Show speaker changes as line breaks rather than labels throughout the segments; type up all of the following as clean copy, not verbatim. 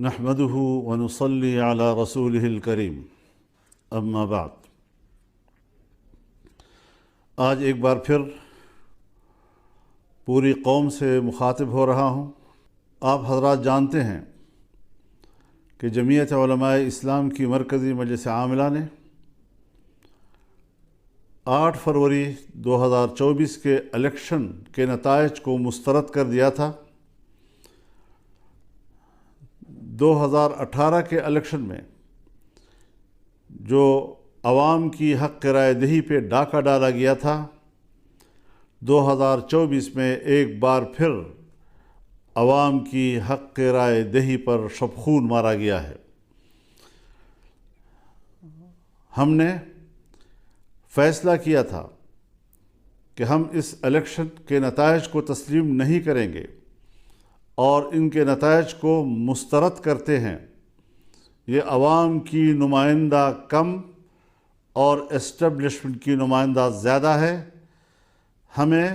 نحمده ونصلي على رسوله الكريم اما بعد۔ آج ایک بار پھر پوری قوم سے مخاطب ہو رہا ہوں۔ آپ حضرات جانتے ہیں کہ جمعیت علماء اسلام کی مرکزی مجلس عاملہ نے 8 فروری 2024 کے الیکشن کے نتائج کو مسترد کر دیا تھا۔ 2018 کے الیکشن میں جو عوام کی حق رائے دہی پہ ڈاکہ ڈالا گیا تھا، 2024 میں ایک بار پھر عوام کی حق رائے دہی پر شبخون مارا گیا ہے۔ ہم نے فیصلہ کیا تھا کہ ہم اس الیکشن کے نتائج کو تسلیم نہیں کریں گے اور ان کے نتائج کو مسترد کرتے ہیں۔ یہ عوام کی نمائندہ کم اور اسٹیبلشمنٹ کی نمائندہ زیادہ ہے۔ ہمیں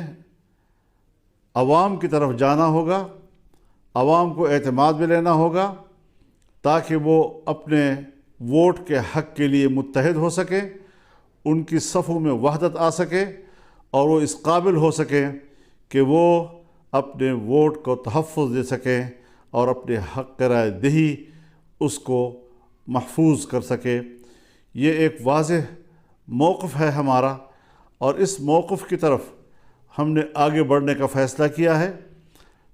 عوام کی طرف جانا ہوگا، عوام کو اعتماد میں لینا ہوگا تاکہ وہ اپنے ووٹ کے حق کے لیے متحد ہو سکے، ان کی صفوں میں وحدت آ سکے اور وہ اس قابل ہو سکیں کہ وہ اپنے ووٹ کو تحفظ دے سکیں اور اپنے حق رائے دہی اس کو محفوظ کر سکے۔ یہ ایک واضح موقف ہے ہمارا اور اس موقف کی طرف ہم نے آگے بڑھنے کا فیصلہ کیا ہے۔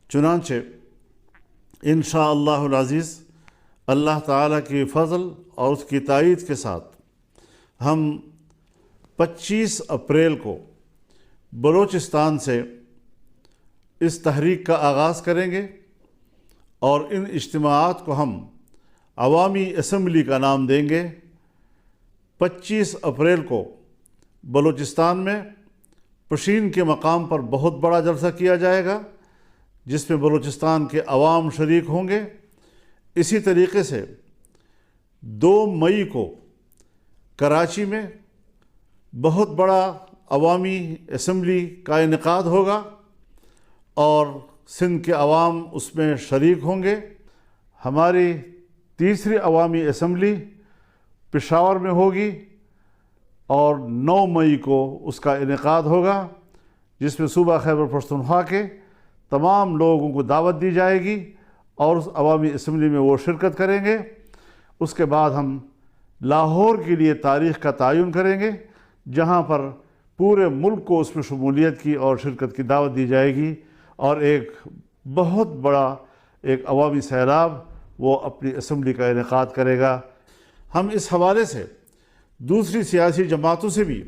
چنانچہ انشاءاللہ العزیز اللہ تعالیٰ کی فضل اور اس کی تائید کے ساتھ ہم 25 اپریل کو بلوچستان سے اس تحریک کا آغاز کریں گے اور ان اجتماعات کو ہم عوامی اسمبلی کا نام دیں گے۔ 25 اپریل کو بلوچستان میں پشین کے مقام پر بہت بڑا جلسہ کیا جائے گا جس میں بلوچستان کے عوام شریک ہوں گے۔ اسی طریقے سے 2 مئی کو کراچی میں بہت بڑا عوامی اسمبلی کا انعقاد ہوگا اور سندھ کے عوام اس میں شریک ہوں گے۔ ہماری تیسری عوامی اسمبلی پشاور میں ہوگی اور 9 مئی کو اس کا انعقاد ہوگا جس میں صوبہ خیبر پختونخوا کے تمام لوگوں کو دعوت دی جائے گی اور اس عوامی اسمبلی میں وہ شرکت کریں گے۔ اس کے بعد ہم لاہور کے لیے تاریخ کا تعین کریں گے جہاں پر پورے ملک کو اس میں شمولیت کی اور شرکت کی دعوت دی جائے گی اور ایک بہت بڑا ایک عوامی سیلاب وہ اپنی اسمبلی کا انعقاد کرے گا۔ ہم اس حوالے سے دوسری سیاسی جماعتوں سے بھی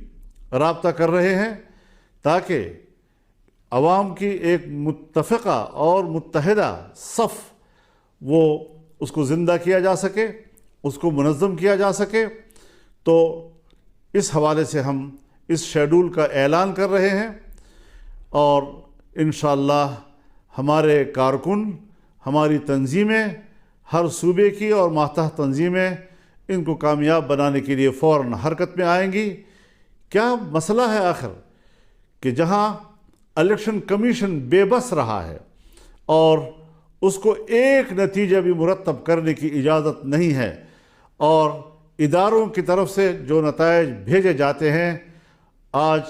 رابطہ کر رہے ہیں تاکہ عوام کی ایک متفقہ اور متحدہ صف وہ اس کو زندہ کیا جا سکے، اس کو منظم کیا جا سکے۔ تو اس حوالے سے ہم اس شیڈول کا اعلان کر رہے ہیں اور انشاءاللہ ہمارے کارکن، ہماری تنظیمیں، ہر صوبے کی اور ماتحت تنظیمیں ان کو کامیاب بنانے کے لیے فوراً حرکت میں آئیں گی۔ کیا مسئلہ ہے آخر کہ جہاں الیکشن کمیشن بے بس رہا ہے اور اس کو ایک نتیجہ بھی مرتب کرنے کی اجازت نہیں ہے اور اداروں کی طرف سے جو نتائج بھیجے جاتے ہیں، آج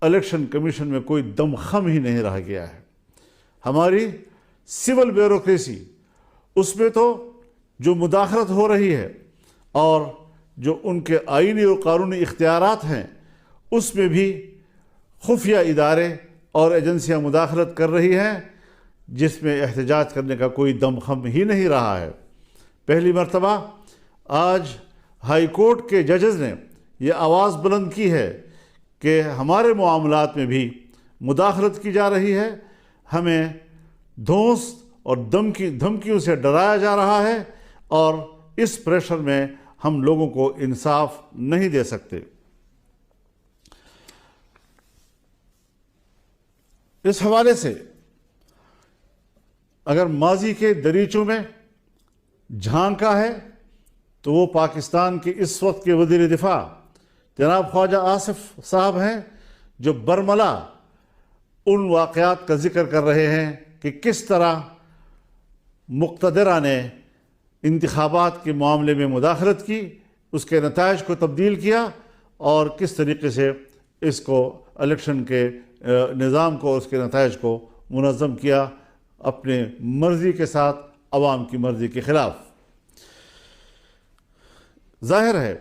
الیکشن کمیشن میں کوئی دم خم ہی نہیں رہ گیا ہے۔ ہماری سول بیوروکریسی اس میں تو جو مداخلت ہو رہی ہے اور جو ان کے آئینی اور قانونی اختیارات ہیں اس میں بھی خفیہ ادارے اور ایجنسیاں مداخلت کر رہی ہیں جس میں احتجاج کرنے کا کوئی دم خم ہی نہیں رہا ہے۔ پہلی مرتبہ آج ہائی کورٹ کے ججز نے یہ آواز بلند کی ہے کہ ہمارے معاملات میں بھی مداخلت کی جا رہی ہے، ہمیں دھونس اور دھمکیوں سے ڈرایا جا رہا ہے اور اس پریشر میں ہم لوگوں کو انصاف نہیں دے سکتے۔ اس حوالے سے اگر ماضی کے دریچوں میں جھانکا ہے تو وہ پاکستان کے اس وقت کے وزیر دفاع جناب خواجہ آصف صاحب ہیں جو برملا ان واقعات کا ذکر کر رہے ہیں کہ کس طرح مقتدرہ نے انتخابات کے معاملے میں مداخلت کی، اس کے نتائج کو تبدیل کیا، اور کس طریقے سے اس کو الیکشن کے نظام کو، اس کے نتائج کو منظم کیا اپنے مرضی کے ساتھ، عوام کی مرضی کے خلاف۔ ظاہر ہے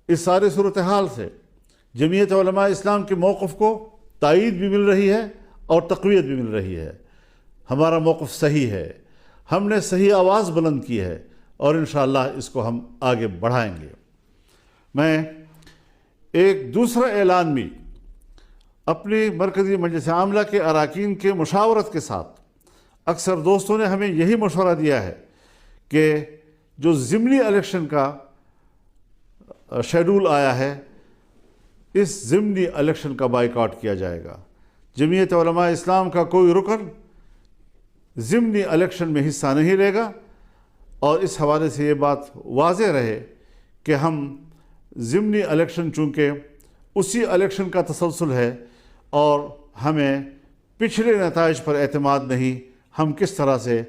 اس سارے صورتحال سے جمعیت علماء اسلام کے موقف کو تائید بھی مل رہی ہے اور تقویت بھی مل رہی ہے۔ ہمارا موقف صحیح ہے، ہم نے صحیح آواز بلند کی ہے، اور انشاءاللہ اس کو ہم آگے بڑھائیں گے۔ میں ایک دوسرا اعلان بھی اپنی مرکزی مجلس عاملہ کے اراکین کے مشاورت کے ساتھ، اکثر دوستوں نے ہمیں یہی مشورہ دیا ہے کہ جو ضمنی الیکشن کا شیڈول آیا ہے، اس ضمنی الیکشن کا بائیکاٹ کیا جائے گا۔ جمعیت علماء اسلام کا کوئی رکن ضمنی الیکشن میں حصہ نہیں لے گا، اور اس حوالے سے یہ بات واضح رہے کہ ہم ضمنی الیکشن چونکہ اسی الیکشن کا تسلسل ہے، اور ہمیں پچھلے نتائج پر اعتماد نہیں، ہم کس طرح سے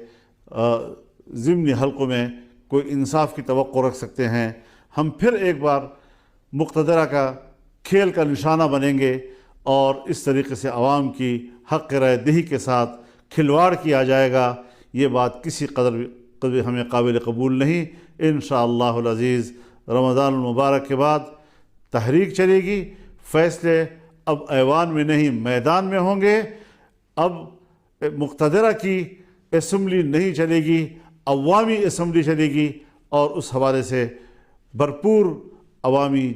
ضمنی حلقوں میں کوئی انصاف کی توقع رکھ سکتے ہیں۔ ہم پھر ایک بار مقتدرہ کا کھیل کا نشانہ بنیں گے، اور اس طریقے سے عوام کی حق رائے دہی کے ساتھ کھلواڑ کیا جائے گا۔ یہ بات کسی قدر ہمیں قابل قبول نہیں۔ انشاءاللہ العزیز رمضان المبارک کے بعد تحریک چلے گی، فیصلے اب ایوان میں نہیں میدان میں ہوں گے۔ اب مقتدرہ کی اسمبلی نہیں چلے گی، عوامی اسمبلی چلے گی، اور اس حوالے سے بھرپور عوامی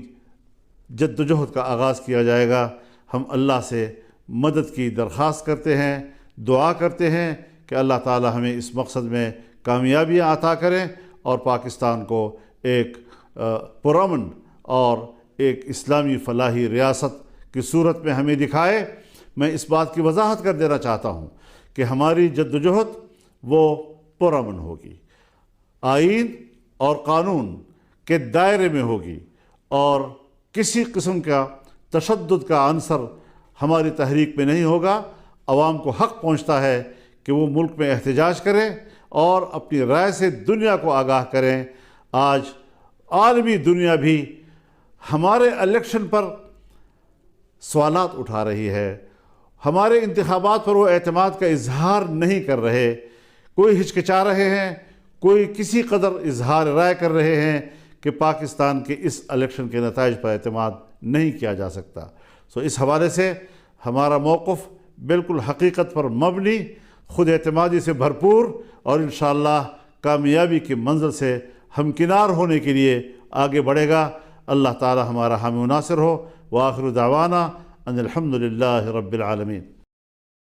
جد و جہد کا آغاز کیا جائے گا۔ ہم اللہ سے مدد کی درخواست کرتے ہیں، دعا کرتے ہیں کہ اللہ تعالی ہمیں اس مقصد میں کامیابیاں عطا کریں، اور پاکستان کو ایک پرامن اور ایک اسلامی فلاحی ریاست کی صورت میں ہمیں دکھائے۔ میں اس بات کی وضاحت کر دینا چاہتا ہوں کہ ہماری جد و جہد وہ پرامن ہوگی، آئین اور قانون کے دائرے میں ہوگی، اور کسی قسم کا تشدد کا عنصر ہماری تحریک میں نہیں ہوگا۔ عوام کو حق پہنچتا ہے کہ وہ ملک میں احتجاج کریں اور اپنی رائے سے دنیا کو آگاہ کریں۔ آج عالمی دنیا بھی ہمارے الیکشن پر سوالات اٹھا رہی ہے، ہمارے انتخابات پر وہ اعتماد کا اظہار نہیں کر رہے، کوئی ہچکچا رہے ہیں، کوئی کسی قدر اظہار رائے کر رہے ہیں کہ پاکستان کے اس الیکشن کے نتائج پر اعتماد نہیں کیا جا سکتا۔ اس حوالے سے ہمارا موقف بالکل حقیقت پر مبنی، خود اعتمادی سے بھرپور، اور انشاءاللہ کامیابی کی منزل سے ہمکنار ہونے کے لیے آگے بڑھے گا۔ اللہ تعالی ہمارا حامی و ناصر ہو۔ وآخر دعوانا ان الحمد للہ رب العالمین۔